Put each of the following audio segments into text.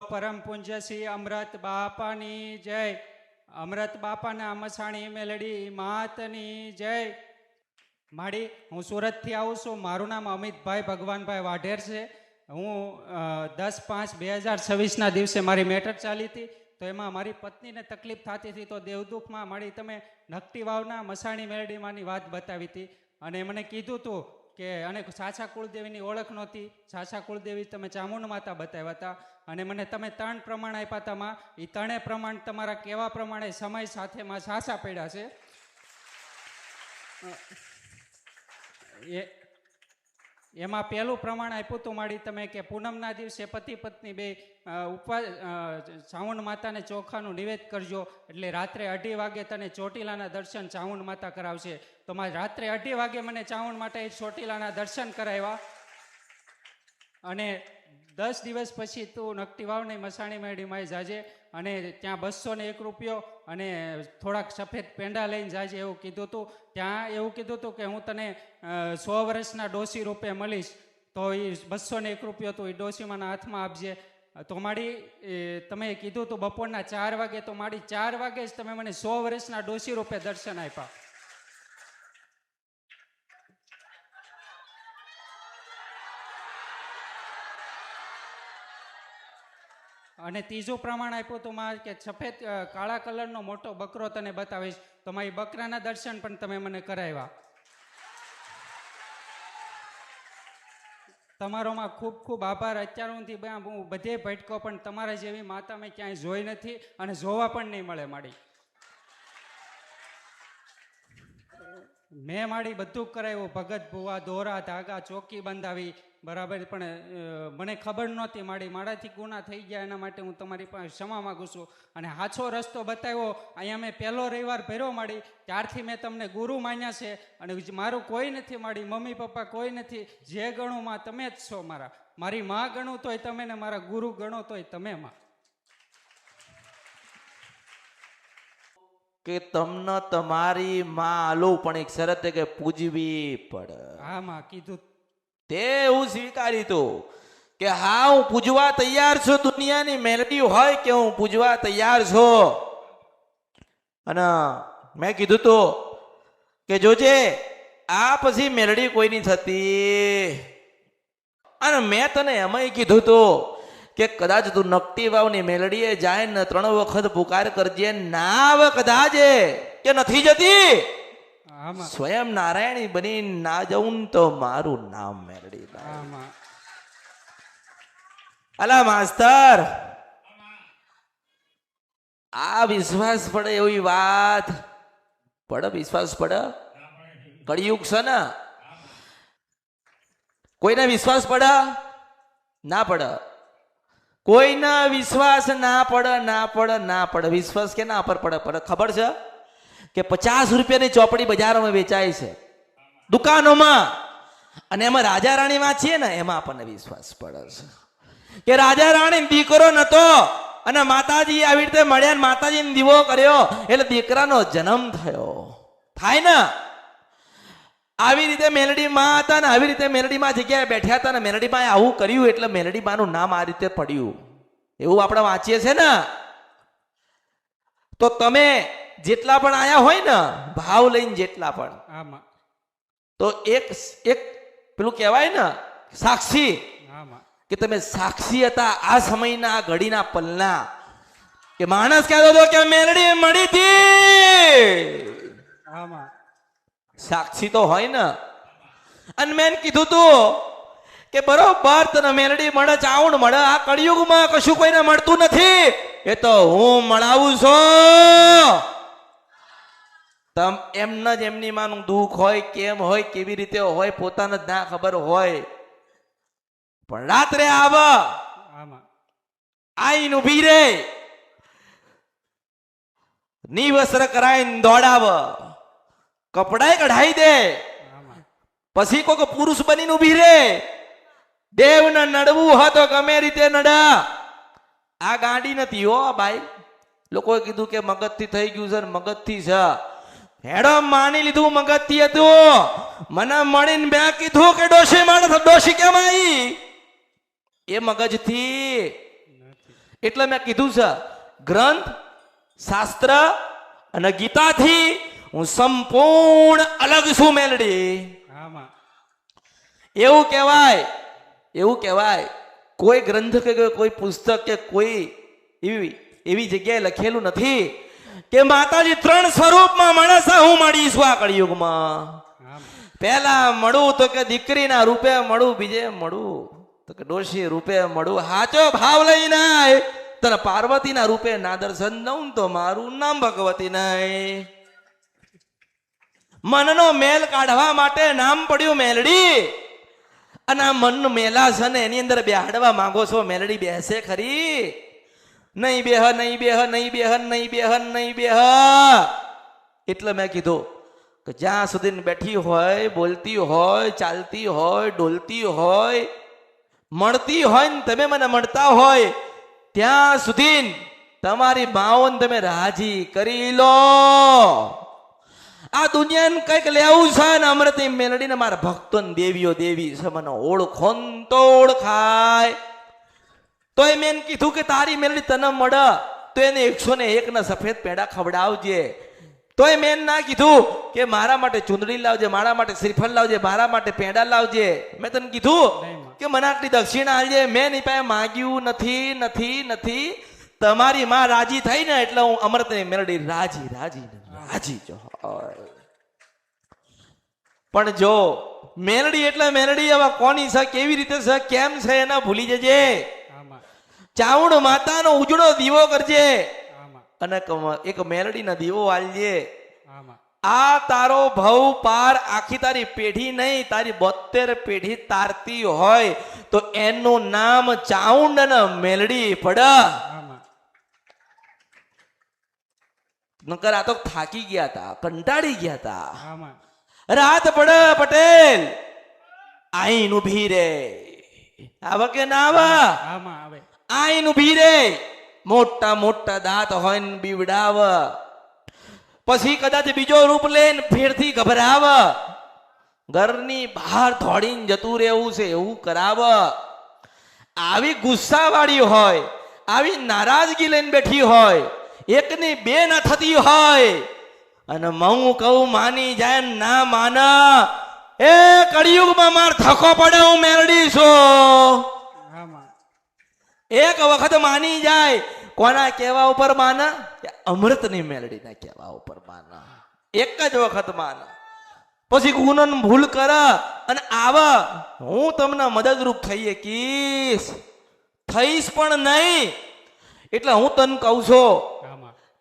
પરમ પૂજ્ય શ્રી અમૃત બાપાની જય. અમૃત બાપાના મસાણી મેલડી માતની જય. માડી હું સુરતથી આવું છું. મારું નામ અમિતભાઈ ભગવાનભાઈ વાઢેર છે. હું 10/5/2026ના દિવસે મારી મેટર ચાલી હતી, તો એમાં મારી પત્નીને તકલીફ થતી હતી, તો દેવદુખમાં મારી તમે નકટી વાવના મસાણી મેલડીમાંની વાત બતાવી હતી અને મને કીધું હતું કે અને સાચા કુળદેવીની ઓળખ નહોતી. સાચા કુળદેવી તમે ચામુંડ માતા બતાવ્યા હતા અને મને તમે 3 પ્રમાણ આપ્યા હતા. એ 3 પ્રમાણ તમારા કેવા પ્રમાણે સમય સાથે માં સાચા પડ્યા છે. એમાં પહેલું પ્રમાણ આપ્યું હતું માડી તમે કે પૂનમના દિવસે પતિ પત્ની બે ઉપવાસ ચામુંડ માતાને ચોખાનું નિવેદ કરજો, એટલે રાત્રે 2:30 વાગે તને ચોટીલાના દર્શન ચામુંડ માતા કરાવશે. તો મારે રાત્રે 2:30 વાગે મને ચામુંડ માતાએ ચોટીલાના દર્શન કરાવ્યા અને 10 દિવસ પછી તું નકટી વાવની મસાણી મેળડીમાં જાજે અને ત્યાં 201 રૂપિયો અને થોડાક સફેદ પેંડા લઈને જાજે એવું કીધું હતું. ત્યાં એવું કીધું હતું કે હું તને 100 વર્ષના ડોશી રૂપે મળીશ, તો એ 201 રૂપિયો તું એ ડોશીમાના હાથમાં આપજે. તો માડી તમે કીધું હતું બપોરના 4 વાગે, તો માડી 4 વાગે જ તમે મને 100 વર્ષના ડોશી રૂપે દર્શન આપ્યા. અને ત્રીજું પ્રમાણ આપ્યું હતું માં કે સફેદ કાળા કલરનો મોટો બકરો તને બતાવીશ, તો મારી બકરાના દર્શન પણ તમે મને કરાવ્યા. તમારોમાં ખૂબ ખૂબ આભાર. અત્યાર સુધી હું બધે ભટકો પણ તમારા જેવી માતા મેં ક્યાંય જોઈ નથી અને જોવા પણ નહીં મળે. માડી મેં માડી બધું કરાવ્યું, ભગત ભુવા, દોરા, ધાગા, ચોકી બંધાવી બરાબર, પણ મને ખબર નહોતી માડી. મારાથી ગુના થઈ ગયા, એના માટે હું તમારી પાસે ક્ષમા માગું છું. અને સાચો રસ્તો બતાવ્યો. અહીંયા મેં પહેલો રવિવાર ભર્યો માડી, ત્યારથી મેં તમને ગુરુ માન્યા છે અને મારું કોઈ નથી માડી, મમ્મી પપ્પા કોઈ નથી. જે ગણું માં તમે જ છો મારા. મારી માં ગણું તોય તમે ને મારા ગુરુ ગણો તોય તમે માં. કે તમને તમારી માં આલું પણ એક શરત કે પૂજવી પડે. હા માં કીધું તે હું સ્વીકારી તું કે હા હું પૂજવા તૈયાર છું. દુનિયાની મેલડી હોય કે હું પૂજવા તૈયાર છું. અને મેં કીધું તો કે જોજે આ પછી મેલડી કોઈની થતી. અને મેં તને એમાંય કીધું તો કે કદાચ તું નકટી વાવની મેલડીએ જાય ને 3 વખત પુકાર કરજે, ના આવે કદાચ કે નથી જતી, સ્વયં નારાયણી બની ના જવું તો મારું નામ મેલડી. અલા માસ્તર, આ વિશ્વાસ પડે એવી વાત પડે? વિશ્વાસ પડે? કળિયુગ છે ને, કોઈને વિશ્વાસ પડે? ના પડે. કોઈના વિશ્વાસ ના પડે, ના પડે, ના પડે. વિશ્વાસ કે ના પર પડે? પડે. ખબર છે કે 50 રૂપિયાની ચોપડી બજારોમાં વેચાય છે, દુકાનોમાં, અને એમાં રાજા રાણી વાંચીએ ને એમાં આપણને વિશ્વાસ પડે છે કે રાજા રાણી દીકરો નતો અને માતાજી આવી રીતે મળ્યા, માતાજીને દીવો કર્યો એટલે દીકરાનો જન્મ થયો. થાય ને? આવી રીતે મેલડી માં હતા ને આવી રીતે મેલડી માં જગ્યાએ બેઠ્યા હતા ને મેલડી માં આવું કર્યું એટલે મેલડી માનું નામ આ રીતે પડ્યું, એવું આપણે વાંચીએ છે ને. તો તમે જેટલા પણ આયા હોય ને ભાવ લઈને, જેટલા પણ, તો એક પેલું કહેવાય ને સાક્ષી, કે તમે સાક્ષી હતા આ સમયના આ ઘડીના પલના. કે માણસ કહેતો હતો કે મેલડી મળી હતી, સાક્ષી તો હોય ને. અને મેં કીધું તું કે બરોબર તને મેલડી મળે, ચાવણ મળે. આ કળિયુગમાં કશું કોઈને મળતું નથી, એ તો હું મળાવું છું. તમ એમને જ એમની માનું દુઃખ હોય, કેમ હોય, કેવી રીતે હોય, પોતાને જ ના ખબર હોય. પણ રાત્રે આવ, આઈન ઉભી રે, નિવસ્ત્ર કરાઈને દોડાવ, કપડાય કઢાઈ દે, પછી કોઈ પુરુષ બનીને ઉભી રે. દેવને નડવું હોય તો ગમે રીતે નડા. આ ગાંડી નથી હો ભાઈ. લોકોએ કીધું કે મગજથી થઈ ગયું છે, મગજથી છે. હેડો માની લીધું મગજથી હતું. મને મળીને મેં કીધું કે ડોશી માણસ, ડોશી કેમ આવી? એ મગજથી એટલે મેં કીધું છે ગ્રંથ શાસ્ત્ર અને ગીતાથી હું સંપૂર્ણ અલગ છું મેલડી. આમાં એવું કહેવાય કોઈ ગ્રંથ કે કોઈ પુસ્તક કે કોઈ એવી જગ્યાએ લખેલું નથી કે માતાજી 3 સ્વરૂપમાં માણસ હું મળીશું આ કળિયુગમાં. પહેલા મળું તો કે દીકરીના રૂપે મળું, બીજે મળું તો કે ડોશી રૂપે મળું. હાચો ભાવ લઈને તને પાર્વતીના રૂપે ના દર્શન દઉં તો મારું નામ ભગવતી નહીં. મનનો મેલ કાઢવા માટે નામ પડ્યું મેલડી. અને આ મન મેલા છે ને એની અંદર બેહાડવા માંગો છો મેલડી, બેસે ખરી? નહીં બેહ, નહીં બેહ, નહીં બેહ, નહીં બેહ, નહીં બેહ. એટલે મેં કીધું કે જ્યાં સુધી બેઠી હોય, બોલતી હોય, ચાલતી હોય, ડોલતી હોય, મળતી હોય ને તમે મને મળતા હોય ત્યાં સુધી તમારી માઓને તમે રાજી કરી લો. આ દુનિયાને કઈક લેવું છે ને અમૃતની મેલડીને મારા ભક્તો ને દેવીઓ દેવી છે મને ઓળખો તો ઓળખાય. તો એ મેં કીધું કે તારી મેલડી તને મળે તો એને 101 ના સફેદ પેડા ખવડાવજે. તોય મેં ના કીધું કે મારા માટે ચુંદડી લાવજે, મારા માટે શ્રીફળ લાવજે, મારા માટે પેડા લાવજે. મેં તને કીધું કે મને આટલી દક્ષિણા આલજે. મેં એની પાસે માગ્યું નથી નથી નથી. તમારી માં રાજી થઈ ને એટલે હું અમૃતની મેલડી રાજી રાજી રાજી જો. પણ જો મેલડી એટલે મેલડી હવે કોની છે, કેવી રીતે છે, કેમ છે એના ભૂલી જજે. ચાઉંડ માતાનો ઉજળો દીવો કરજે અને એક મેલડીના દીવો આલજે. આ તારો ભવ પાર આખી તારી પેઢી નહીં, તારી 72 પેઢી તારતી હોય તો એનું નામ ચાઉંડ અને મેલડી પડ. નકર આ તો થાકી ગયા હતા, કંટાળી ગયા હતા. રાત પડ પટેલ આઈન ઉભી રે. આવા કે ના આવા? આઈન ઉભી રે. મોટા મોટા દાંત હોય ને બીવડાવ. પછી કદાચ બીજો રૂપ લઈને ફેરથી ગભરાવ. ઘરની બહાર દોડીને જતું રહેવું છે એવું કરાવ. આવી ગુસ્સા વાળી હોય, આવી નારાજગી લઈને બેઠી હોય, એકની બે ના થતી હોય અને હું કહું માની જાય ના માના એ કળિયુગમાં માર થકો પડે. હું મેલડી છું. એક વખત માની જાય. કોના કહેવા ઉપર માના? અમૃતની મેલડીના કહેવા ઉપર માના. એક જ વખત માના. પછી ગુનો ભૂલ કર અને આવા હું તમને મદદરૂપ થઈ શકીશ. થઈશ પણ નહીં. એટલે હું તને કહું છું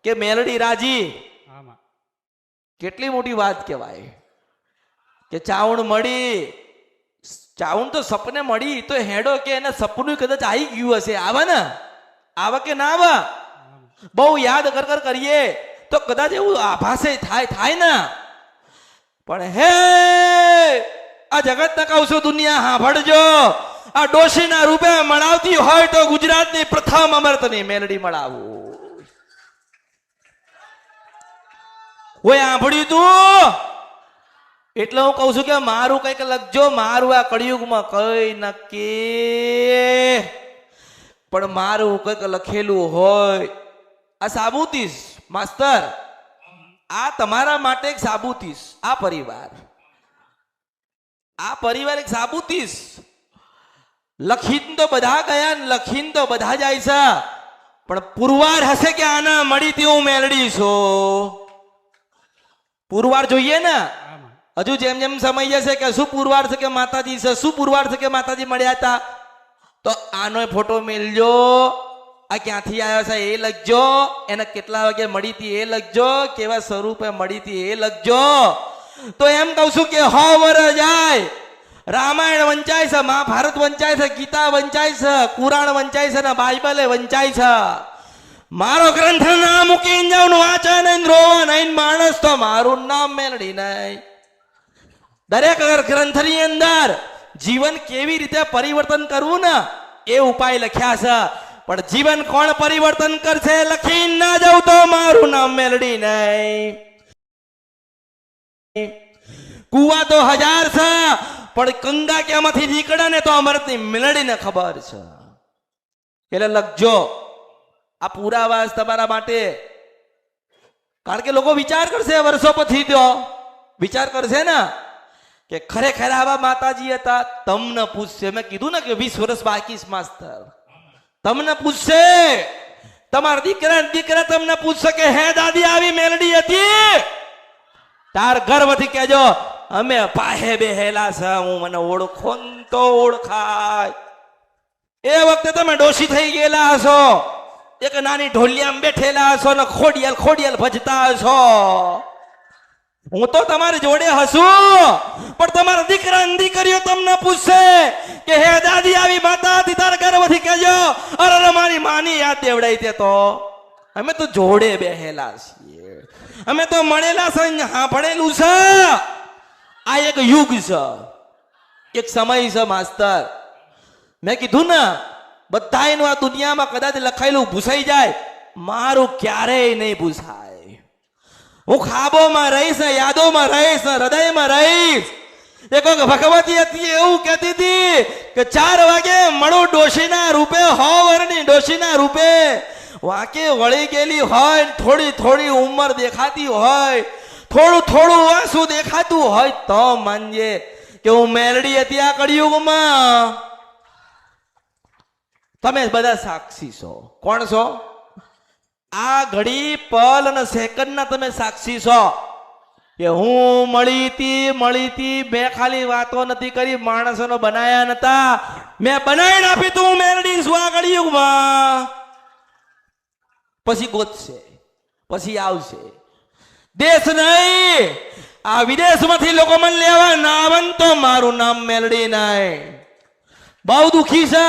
કે મેલડી રાજી. કેટલી મોટી વાત કહેવાય કે ચાઉંડ મળી. ચાઉંડ તો સપને મળી તો હેડો કે એને સપનું કદાચ આવી ગયું હશે. આવા ને આવા કે ના આવા? બહુ યાદ કર કરીએ તો કદાચ એવું આભાસે થાય ને. પણ હે આ જગત ને કહું છું દુનિયા સાંભળજો. આ ડોશીના રૂપે મળાવતી હોય તો ગુજરાતની પ્રથમ અમૃતની મેલડી મળાવું. કોઈ સાંભળ્યું તું? એટલે હું કહું છું કે મારું કઈક લખજો. મારું આ કળિયુગમાં કઈ નક્કી પણ મારું કઈક લખેલું હોય. આ સાબુતીસ માસ્તર, આ તમારા માટે એક સાબુતીસ. આ પરિવાર એક સાબુતીસ. લખીને તો બધા ગયા ને લખીને તો બધા જાય છે પણ પુરવાર હશે કે આના મળી તેવું મેલડી છું. પુરવાર જોઈએ ને. હજુ જેમ જેમ સમય જશે કે શું પુરવાર છે કે માતાજી છે, શું પુરવાર છે કે માતાજી મળ્યા હતા, તો આનો ફોટો મેલજો. આ ક્યાંથી આવ્યો છે એ લખજો. એને કેટલા વાગે મળી હતી એ લખજો. કેવા સ્વરૂપે મળી હતી એ લખજો. તો એમ કહું છું કે 100 વર્ષ જાય, રામાયણ વંચાય છે, મહાભારત વંચાય છે, ગીતા વંચાય છે, કુરાણ વંચાય છે ને બાઇબલે વંચાય છે. મારો ગ્રંથ ના મૂકીને જાઉં વાંચે નહીં રોવા નહીં માણસ તો મારું નામ મેલડી નહીં. દરેક ગ્રંથની અંદર જીવન કેવી રીતે પરિવર્તન કરવું ને એ ઉપાય લખ્યા છે. પણ જીવન કોણ પરિવર્તન કરશે લખી ના જાવ તો મારું નામ મેલડી નહીં. કુવા તો 1000 છે પણ ગંગા ક્યાંમાંથી નીકળે ને તો અમૃતની મેલડીને ખબર છે. એટલે લખજો આ પુરાવાસ તમારા માટે. કારણ કે લોકો વિચાર કરશે વર્ષો પછી તો વિચાર કરશે ને કે ખરેખર આવા માતાજી હતા. તમને પૂછશે, મેં કીધું ને કે 20 વર્ષ બાકી છે માસ્તર. તમને પૂછશે, તમારા દીકરા તમને પૂછશે કે હે દાદી આવી મેલડી હતી? તાર ગર્વથી કહેજો અમે પાહે બેહેલા છે, હું મને ઓળખો ને તો ઓળખાય. એ વખતે તમે ડોશી થઈ ગયેલા હશો, એક નાની ઢોલિયામાં બેઠેલા હશો ને ખોડિયાલ ખોડિયાલ ભજતા હશો. હું તો તમારી જોડે હસું, પણ તમારા દીકરા અને દીકરીઓ તમને પૂછશે કે હે દાદી આવી માતા હતી? તારા ગર્વથી કહેજો અરે મારી માની યાદ દેવડાઈ તે તો અમે તો જોડે બેહેલા છીએ, અમે તો મળેલા છે, સાંભળેલું છે. આ એક યુગ છે, એક સમય છે માસ્તર. મેં કીધું ને બધાયનું આ દુનિયામાં કદાચ લખાયેલું ભૂસાઈ જાય, મારું ક્યારેય નહીં ભૂસાય. હું ખાબોમાં રહીશ ને યાદોમાં રહીશ ને હૃદયમાં રહીશ. એક ભગવતી હતી એવું કહેતી હતી કે 4 વાગે મળું ડોશીના રૂપે, 100 વર્ષની ડોશીના રૂપે. વાંકે વળી ગયેલી હોય, થોડી થોડી ઉંમર દેખાતી હોય, થોડું થોડું આંસુ દેખાતું હોય તો માનજે કે હું મેલડી હતી આ કળિયુગમાં. તમે બધા સાક્ષી છો. કોણ છો? આ ઘડી પલ અને સેકન્ડના તમે સાક્ષી છો કે હું મળી હતી. મેં ખાલી વાતો નથી કરી, માણસોનો બનાયા નતા, મેં બનાવીને આપી તું મેલડી છું આ કળિયુગમાં. પછી ગોતશે, પછી આવશે. દેશ નહીં, આ વિદેશમાંથી લોકો મને લેવા ના આવે તો મારું નામ મેલડી નહીં. બહુ દુખી છે,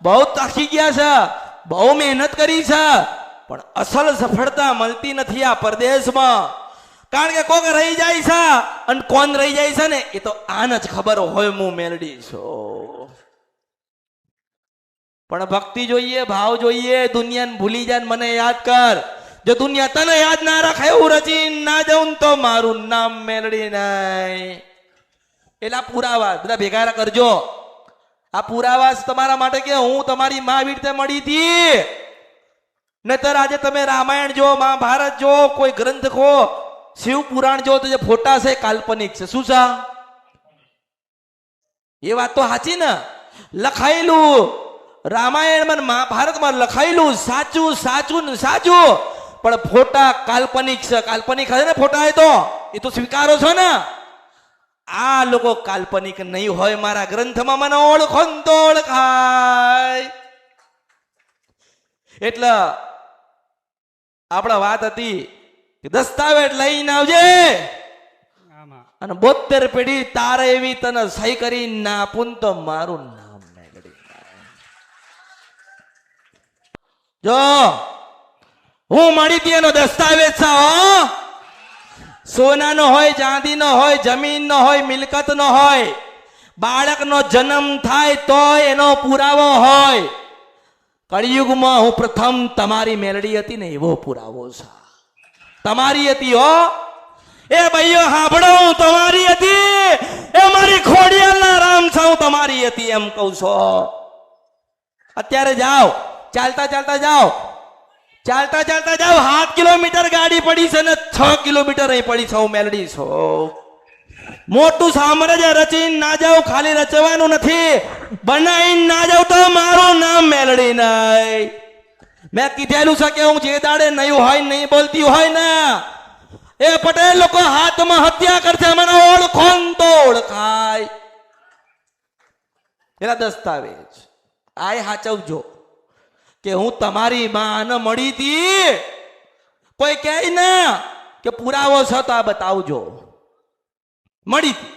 બહુ થાકી ગયા છે, બહુ મહેનત કરી છે, પણ અસલ સફળતા મળતી નથી આ પરદેશમાં. કારણ કે કોક રહી જાય છે, અને કોણ રહી જાય છે ને એ તો આને જ ખબર હોય હું મેલડી છું. પણ ભક્તિ જોઈએ, ભાવ જોઈએ. દુનિયાને ભૂલી જાય, મને યાદ કર. જો દુનિયા તને યાદ ના રાખે એવું રચી ના જાઉં તો મારું નામ મેલડી નહીં. એટલે પુરાવા બધા ભેગા કરજો. આ પુરાવા તમારા માટે કે હું તમારી માં આવી રીતે મળી હતી. નહીતર આજે તમે રામાયણ જો, મહાભારત જો, કોઈ ગ્રંથ ખો, શિવ પુરાણ જો, તો જે ફોટા છે કાલ્પનિક છે. શું છે? એ વાત તો સાચી ને. લખાયેલું રામાયણમાં મહાભારતમાં લખાયેલું સાચું સાચું ને સાચું, પણ ફોટા કાલ્પનિક છે. કાલ્પનિક હશે ને ફોટા, એ તો સ્વીકારો છો ને. આ લોકો કાલ્પનિક નહીં હોય. મારા ગ્રંથમાં મને ઓળખો ને તો ઓળખાય. એટલે આપણા વાત હતી કે દસ્તાવેજ લઈને આવજે, અને 72 પેઢી તારે એવી તને સહી કરી ના આપું તો મારું નામ મેલડી. જો હું મળી હતી એનો દસ્તાવેજ છે. સોનાનો હોય, ચાંદીનો હોય, જમીનનો હોય, મિલકતનો હોય. બાળકનો જન્મ થાય તો એનો પુરાવો હોય. કળિયુગમાં હું પ્રથમ તમારી મેલડી હતી ને એવો પુરાવો છે. તમારી હતી હો. એ ભાઈઓ સાંભળો, હું તમારી હતી. એ મારી ખોડિયાલના રામ છે, હું તમારી હતી એમ કહું છું. અત્યારે જાઓ, ચાલતા ચાલતા જાઓ, ચાલતા ચાલતા જાઓ. 7 કિલોમીટર ગાડી પડી છે ને 6 કિલોમીટર અહીં પડી છે. હું મેલડી છું. મોટું સામ્રાજ્ય રચીને ના જાઉં, ખાલી રચવાનું નથી, બનાવીને ના જાઉં તો મારું નામ મેલડી નહીં. મેં કીધેલું છે કે હું જે દાડે નહીં હોય, નહીં બોલતી હોય ને એ પટેલ લોકો હાથમાં હત્યા કરશે, મને ઓળખો ને તો ઓળખાય. એના દસ્તાવેજ આ સાચવજો કે હું તમારી માં મળી હતી. કોઈ કહે ના કે પુરાવો છે તો આ બતાવજો. મળી હતી.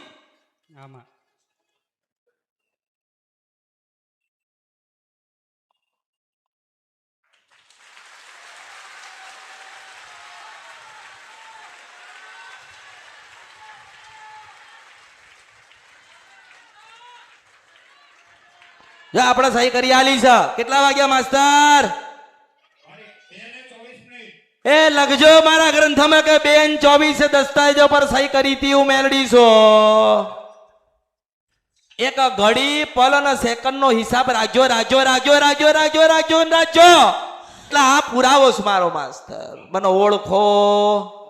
જો આપણે સહી કરી આલી છે. કેટલા વાગ્યા માસ્તર? એ લખજો મારા ગ્રંથમાં કે 2:24 દસ્તાવેજો પર સહી કરી હતી હું મેલડી છું. એક ઘડી, પલ અને સેકન્ડ નો હિસાબ રાખજો, રાખજો, રાખજો, રાખજો, રાખજો, રાખજો, રાખજો. એટલે આ પુરાવો છે મારો માસ્તર, મને ઓળખો